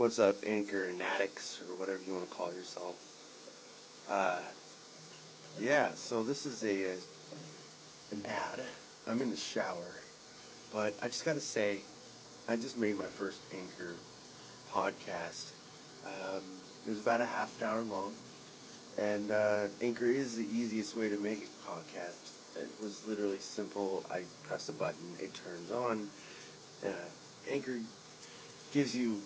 What's up, Anchor and addicts, or whatever you want to call yourself? Uh, yeah, so this is an ad. I'm in the shower, but I just gotta say, I just made my first Anchor podcast. It was about a half an hour long, and Anchor is the easiest way to make a podcast. It was literally simple. I press a button, it turns on. Uh, Anchor gives you,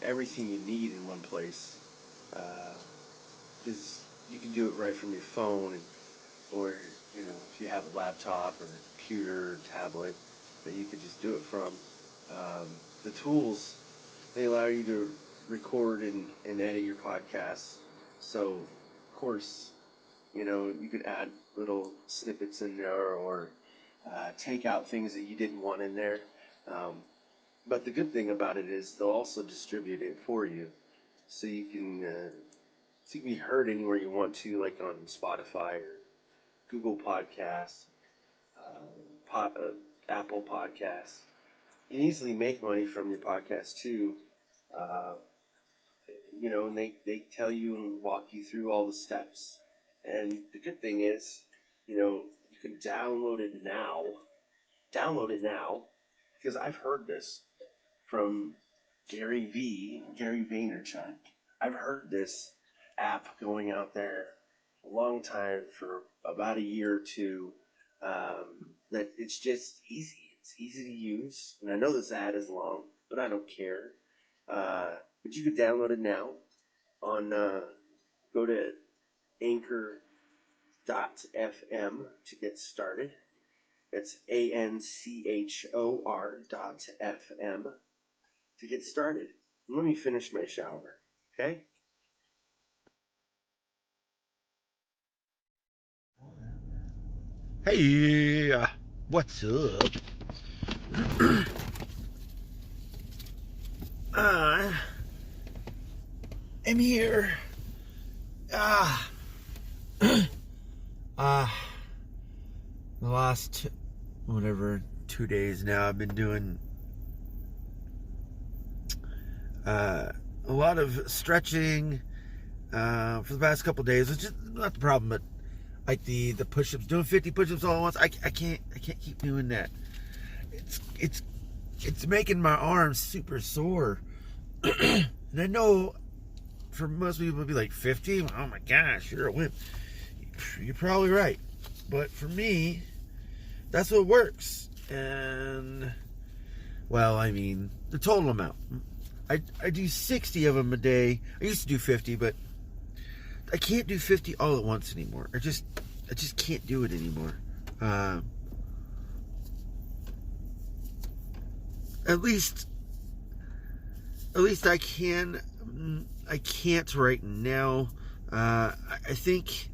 everything you need in one place. Because you can do it right from your phone, or if you have a laptop or a computer or tablet that you could just do it from. The tools, they allow you to record and edit your podcasts. So, of course, you could add little snippets in there, or take out things that you didn't want in there. Um, but the good thing about it is they'll also distribute it for you, so you can be heard anywhere you want to, like on Spotify or Google Podcasts, Apple Podcasts. You can easily make money from your podcast too. Uh, and they tell you and walk you through all the steps. And the good thing is, you can download it now. Download it now, because I've heard this from Gary Vaynerchuk. I've heard this app going out there a long time, for about a year or two. That it's just easy. It's easy to use, and I know this ad is long, but I don't care. But you can download it now on. Go to Anchor.fm to get started. It's ANCHOR.FM to get started. Let me finish my shower, okay? Hey, what's up? I am here. Ah, the last, 2 days now, I've been doing a lot of stretching for the past couple days. It's just not the problem, but like the push-ups, doing 50 push-ups all at once. I can't keep doing that. It's making my arms super sore. And I know for most people it'd be like 50. Oh my gosh, you're a wimp. You're probably right. But for me, that's what works. And the total amount. I do 60 of them a day. I used to do 50, but I can't do 50 all at once anymore. I just can't do it anymore. At least I can. I can't right now. I think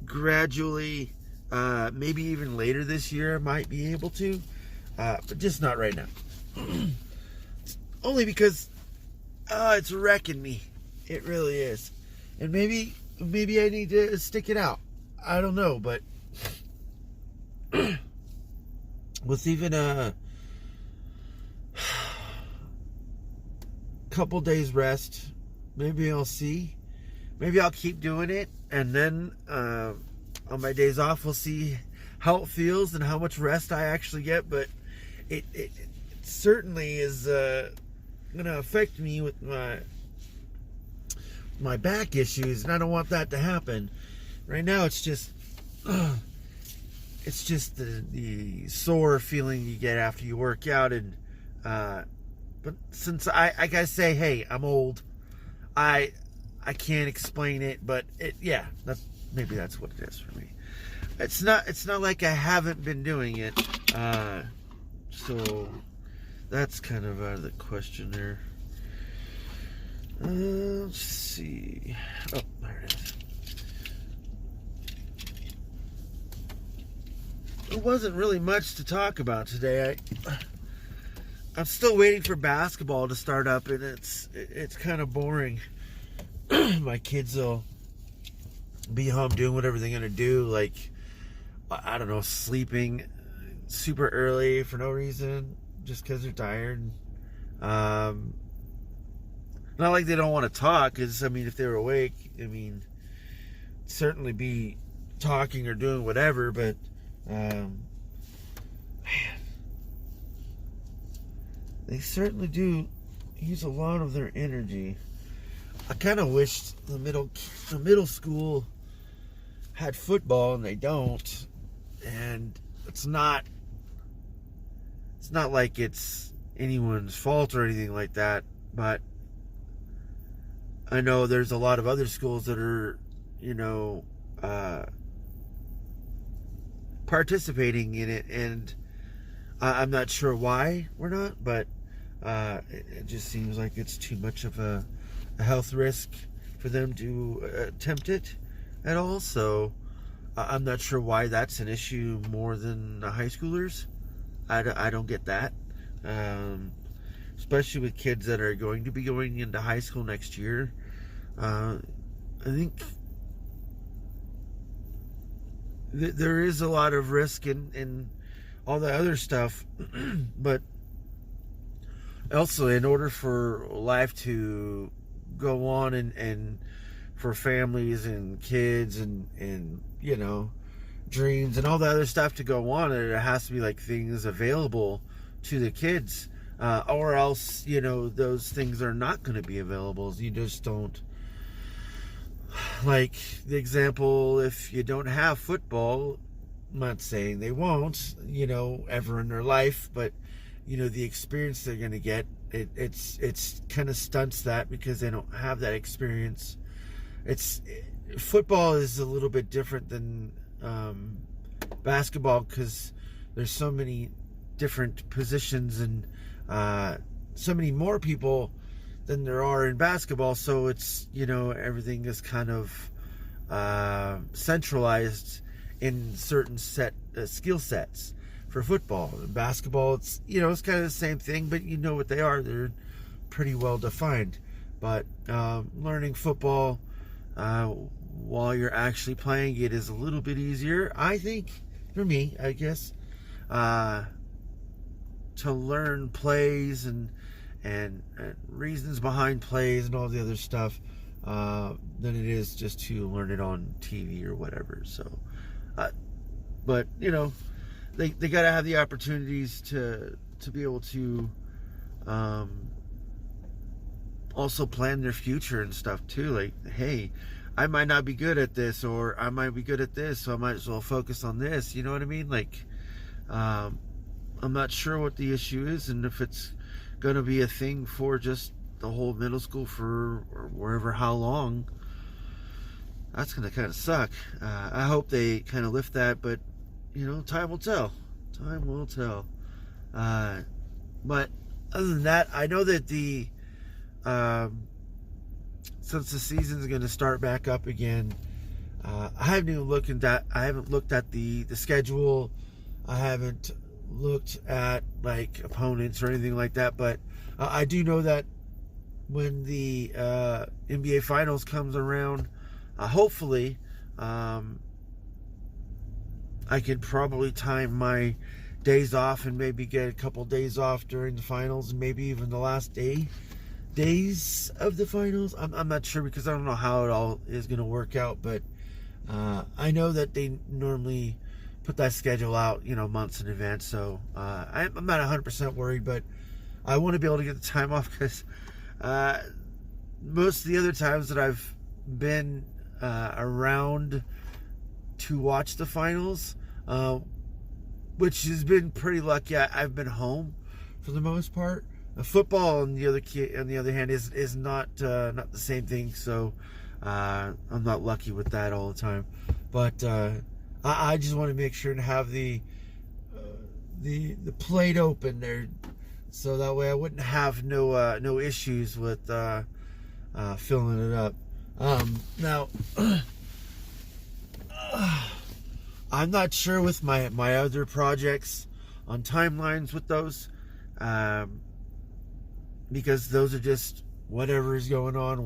gradually, maybe even later this year, I might be able to, but just not right now. Only because it's wrecking me. It really is. And maybe I need to stick it out. I don't know, but with even a couple days rest, maybe I'll see. Maybe I'll keep doing it, and then on my days off, we'll see how it feels and how much rest I actually get. But it certainly is going to affect me with my back issues, and I don't want that to happen. Right now, it's just the sore feeling you get after you work out, and but since I gotta say, hey, I'm old, I can't explain it, but maybe that's what it is for me. It's not like I haven't been doing it, so that's kind of out of the question there. Let's see. Oh, there it is. There wasn't really much to talk about today. I'm still waiting for basketball to start up, and it's kind of boring. My kids will be home doing whatever they're gonna do, like, I don't know, sleeping super early for no reason, just because they're tired. Not like they don't want to talk, because, I mean, if they were awake, I mean, certainly be talking or doing whatever, but, man, they certainly do use a lot of their energy. I kind of wished the middle school had football, and they don't. And it's not like it's anyone's fault or anything like that, but I know there's a lot of other schools that are, participating in it, and I'm not sure why we're not, but it just seems like it's too much of a health risk for them to attempt it at all. So I'm not sure why that's an issue more than the high schoolers. I don't get that, especially with kids that are going to be going into high school next year. I think there is a lot of risk in all the other stuff, but also, in order for life to go on, and for families and kids and dreams and all the other stuff to go on, and it has to be like things available to the kids, or else those things are not going to be available. You just don't. Like the example, if you don't have football, I'm not saying they won't, ever in their life, but the experience they're going to get, it's kind of stunts that, because they don't have that experience. Football is a little bit different than basketball, because there's so many different positions, and so many more people than there are in basketball. So it's everything is kind of centralized in certain skill sets. For football and basketball, it's it's kind of the same thing, but what they are. They're pretty well defined. But learning football while you're actually playing it is a little bit easier, I think, for me, I guess, to learn plays and reasons behind plays and all the other stuff than it is just to learn it on TV or whatever. So, but they got to have the opportunities to be able to also plan their future and stuff too. Like, hey, I might not be good at this, or I might be good at this, so I might as well focus on this. You know what I mean? Like, I'm not sure what the issue is, and if it's going to be a thing for just the whole middle school for or wherever, how long. That's going to kind of suck. I hope they kind of lift that, but time will tell. Time will tell. But other than that, I know that since the season's going to start back up again, I haven't even looked at that. I haven't looked at the schedule. I haven't looked at like opponents or anything like that. But I do know that when the NBA Finals comes around, hopefully, I could probably time my days off and maybe get a couple days off during the finals, and maybe even the last days of the finals. I'm not sure, because I don't know how it all is going to work out, but I know that they normally put that schedule out, months in advance. So I'm not 100% worried, but I want to be able to get the time off, because most of the other times that I've been around to watch the finals, which has been pretty lucky, I've been home for the most part. Football, on the other hand, is not the same thing. So I'm not lucky with that all the time. But I just want to make sure to have the plate open there, so that way I wouldn't have no issues with filling it up. Now, I'm not sure with my other projects on timelines with those, because those are just whatever's going on is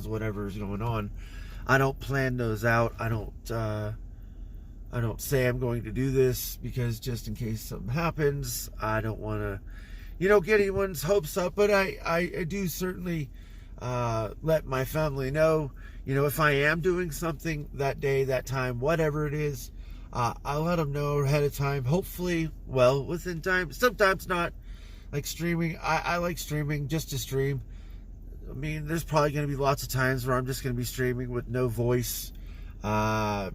whatever's going on. I don't plan those out. I don't say I'm going to do this, because just in case something happens, I don't want to get anyone's hopes up. But I do certainly let my family know, if I am doing something that day, that time, whatever it is. I let them know ahead of time, hopefully, well, within time. Sometimes not. Like streaming, I like streaming just to stream. I mean, there's probably going to be lots of times where I'm just going to be streaming with no voice, no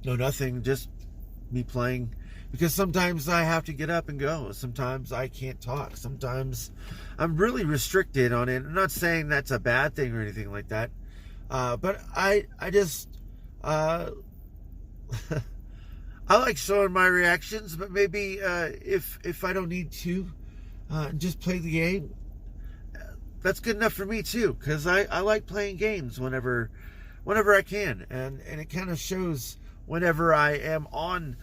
nothing, just me playing. Because sometimes I have to get up and go. Sometimes I can't talk. Sometimes I'm really restricted on it. I'm not saying that's a bad thing or anything like that. But I just, I like showing my reactions. But maybe if I don't need to just play the game, that's good enough for me too. Because I like playing games whenever I can, and it kind of shows whenever I am on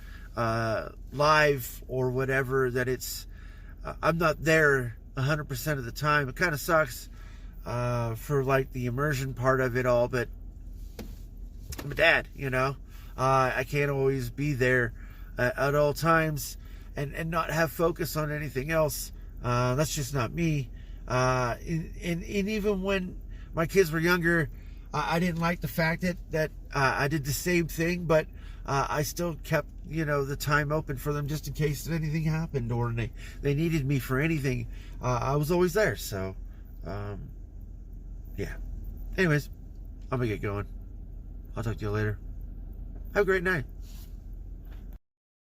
live or whatever that it's I'm not there 100% of the time. It kind of sucks for like the immersion part of it all, but I'm a dad, I can't always be there at all times and not have focus on anything else. That's just not me. And even when my kids were younger, I didn't like the fact that I did the same thing, but I still kept, the time open for them just in case anything happened or they needed me for anything. I was always there. So, yeah. Anyways, I'm going to get going. I'll talk to you later. Have a great night.